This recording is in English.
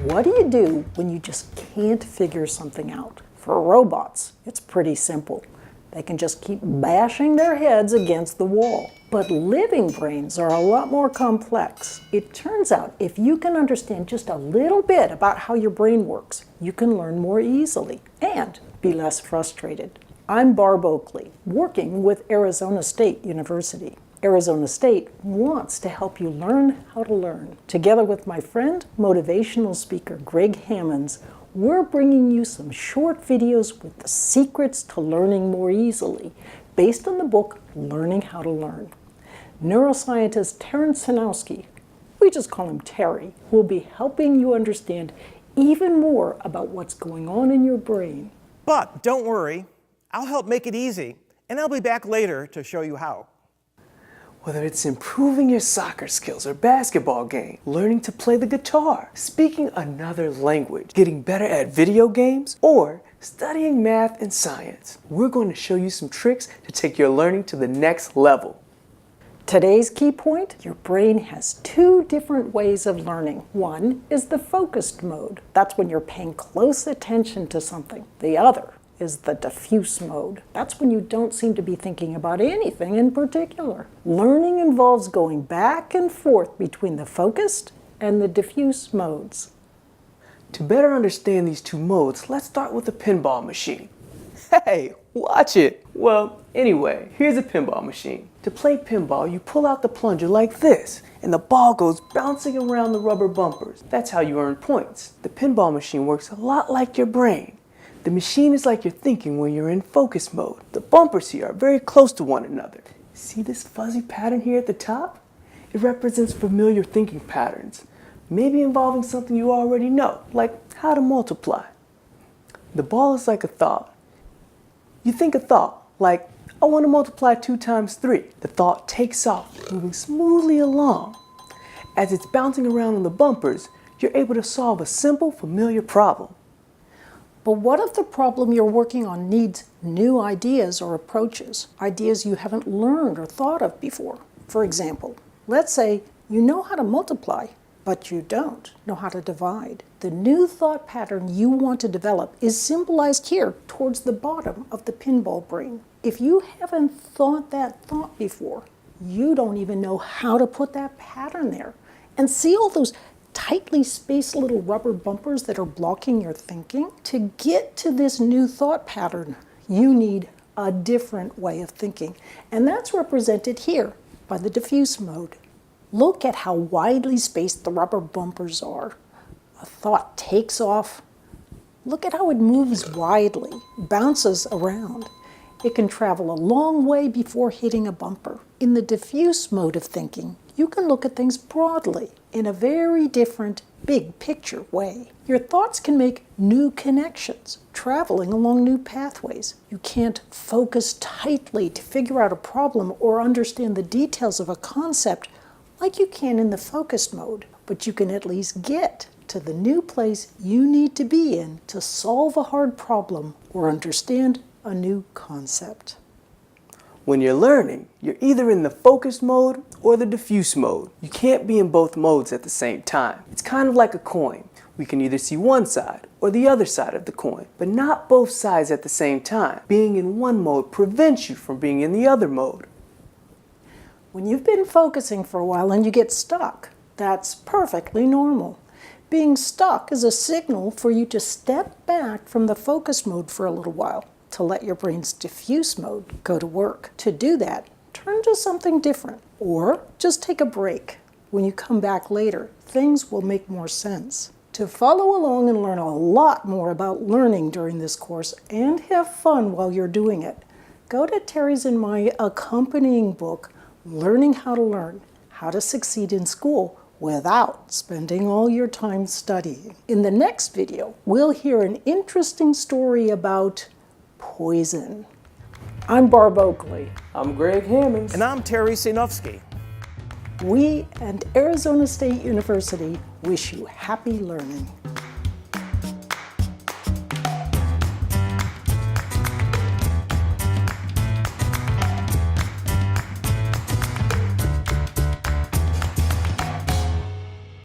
What do you do when you just can't figure something out? For robots, it's pretty simple. They can just keep bashing their heads against the wall. But living brains are a lot more complex. It turns out if you can understand just a little bit about how your brain works, you can learn more easily and be less frustrated. I'm Barb Oakley, working with Arizona State University. Arizona State wants to help you learn how to learn. Together with my friend, motivational speaker Greg Hammonds, we're bringing you some short videos with the secrets to learning more easily, based on the book Learning How to Learn. Neuroscientist Terence Sinowski, we just call him Terry, will be helping you understand even more about what's going on in your brain. But don't worry, I'll help make it easy, and I'll be back later to show you how. Whether it's improving your soccer skills or basketball game, learning to play the guitar, speaking another language, getting better at video games, or studying math and science, we're going to show you some tricks to take your learning to the next level. Today's key point, your brain has two different ways of learning. One is the focused mode. That's when you're paying close attention to something. The other is the diffuse mode. That's when you don't seem to be thinking about anything in particular. Learning involves going back and forth between the focused and the diffuse modes. To better understand these two modes, let's start with the pinball machine. Hey, watch it! Well, anyway, here's a pinball machine. To play pinball, you pull out the plunger like this, and the ball goes bouncing around the rubber bumpers. That's how you earn points. The pinball machine works a lot like your brain. The machine is like your thinking when you're in focus mode. The bumpers here are very close to one another. See this fuzzy pattern here at the top? It represents familiar thinking patterns, maybe involving something you already know, like how to multiply. The ball is like a thought. You think a thought, like, I want to multiply 2 times 3. The thought takes off, moving smoothly along. As it's bouncing around on the bumpers, you're able to solve a simple, familiar problem. But what if the problem you're working on needs new ideas or approaches, ideas you haven't learned or thought of before? For example, let's say you know how to multiply, but you don't know how to divide. The new thought pattern you want to develop is symbolized here towards the bottom of the pinball brain. If you haven't thought that thought before, you don't even know how to put that pattern there. And see all those tightly spaced little rubber bumpers that are blocking your thinking? To get to this new thought pattern, you need a different way of thinking. And that's represented here by the diffuse mode. Look at how widely spaced the rubber bumpers are. A thought takes off. Look at how it moves widely, bounces around. It can travel a long way before hitting a bumper. In the diffuse mode of thinking, you can look at things broadly in a very different, big picture way. Your thoughts can make new connections, traveling along new pathways. You can't focus tightly to figure out a problem or understand the details of a concept like you can in the focused mode, but you can at least get to the new place you need to be in to solve a hard problem or understand a new concept. When you're learning, you're either in the focused mode or the diffuse mode. You can't be in both modes at the same time. It's kind of like a coin. We can either see one side or the other side of the coin, but not both sides at the same time. Being in one mode prevents you from being in the other mode. When you've been focusing for a while and you get stuck, that's perfectly normal. Being stuck is a signal for you to step back from the focus mode for a little while, to let your brain's diffuse mode go to work. To do that, turn to something different, or just take a break. When you come back later, things will make more sense. To follow along and learn a lot more about learning during this course and have fun while you're doing it, go to Terry's and my accompanying book, Learning How to Learn, How to Succeed in School without spending all your time studying. In the next video, we'll hear an interesting story about poison. I'm Barb Oakley. I'm Greg Hammonds. And I'm Terry Sinowski. We and Arizona State University wish you happy learning.